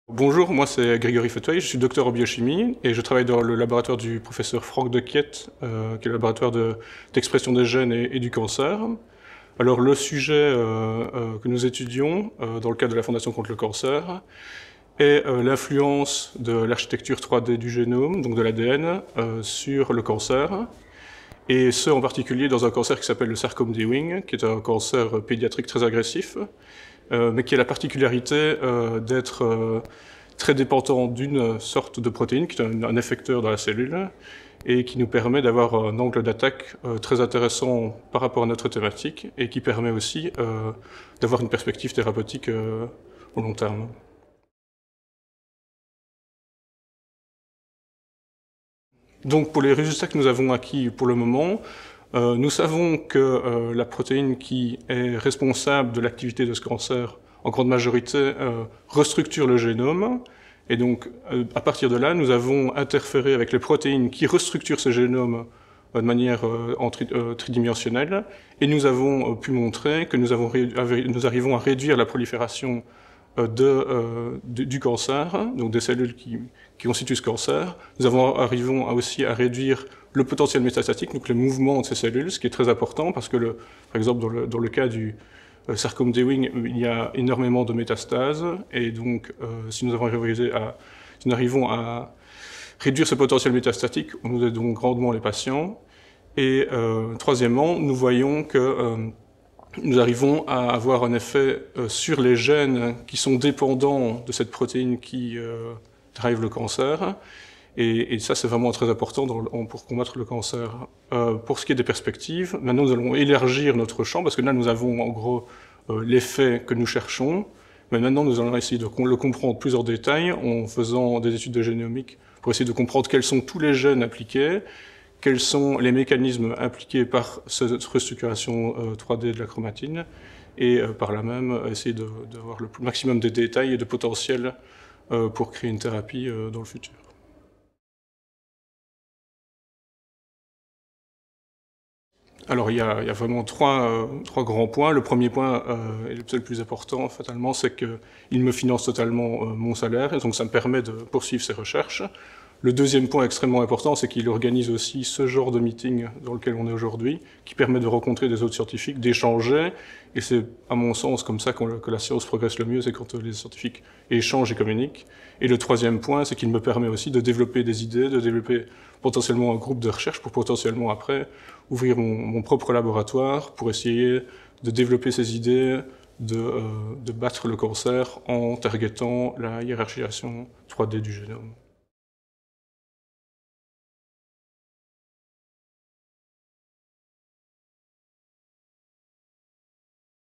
Bonjour, moi c'est Grégory Feteuil, je suis docteur en biochimie et je travaille dans le laboratoire du professeur Franck Dequiette, qui est le laboratoire d'expression des gènes et du cancer. Alors le sujet que nous étudions dans le cadre de la Fondation contre le cancer est l'influence de l'architecture 3D du génome, donc de l'ADN, sur le cancer. Et ce en particulier dans un cancer qui s'appelle le sarcome d'Ewing, qui est un cancer pédiatrique très agressif, mais qui a la particularité d'être très dépendant d'une sorte de protéine, qui est un effecteur dans la cellule, et qui nous permet d'avoir un angle d'attaque très intéressant par rapport à notre thématique, et qui permet aussi d'avoir une perspective thérapeutique au long terme. Donc pour les résultats que nous avons acquis pour le moment, nous savons que la protéine qui est responsable de l'activité de ce cancer, en grande majorité, restructure le génome. Et donc, à partir de là, nous avons interféré avec les protéines qui restructurent ce génome de manière tridimensionnelle. Et nous avons pu montrer que nous arrivons à réduire la prolifération du cancer, donc des cellules qui constituent ce cancer. Nous arrivons aussi à réduire le potentiel métastatique, donc le mouvement de ces cellules, ce qui est très important parce que, par exemple, dans le cas du sarcome d'Ewing, il y a énormément de métastases, et donc si nous arrivons à réduire ce potentiel métastatique, on nous aide donc grandement les patients. Et troisièmement, nous voyons que nous arrivons à avoir un effet sur les gènes qui sont dépendants de cette protéine qui drive le cancer. Et ça, c'est vraiment très important pour combattre le cancer. Pour ce qui est des perspectives, maintenant nous allons élargir notre champ, parce que là nous avons en gros l'effet que nous cherchons. Mais maintenant nous allons essayer de le comprendre plus en détail en faisant des études de génomique pour essayer de comprendre quels sont tous les gènes impliqués, quels sont les mécanismes impliqués par cette restructuration 3D de la chromatine, et par là même essayer d'avoir le maximum de détails et de potentiel pour créer une thérapie dans le futur. Alors il y a vraiment trois grands points. Le premier point, et le plus important fatalement, c'est qu'il me finance totalement mon salaire, et donc ça me permet de poursuivre ces recherches. Le deuxième point extrêmement important, c'est qu'il organise aussi ce genre de meeting dans lequel on est aujourd'hui, qui permet de rencontrer des autres scientifiques, d'échanger, et c'est à mon sens comme ça que la science progresse le mieux, c'est quand les scientifiques échangent et communiquent. Et le troisième point, c'est qu'il me permet aussi de développer des idées, de développer potentiellement un groupe de recherche pour potentiellement après ouvrir mon propre laboratoire pour essayer de développer ces idées, de battre le cancer en targetant la hiérarchisation 3D du génome.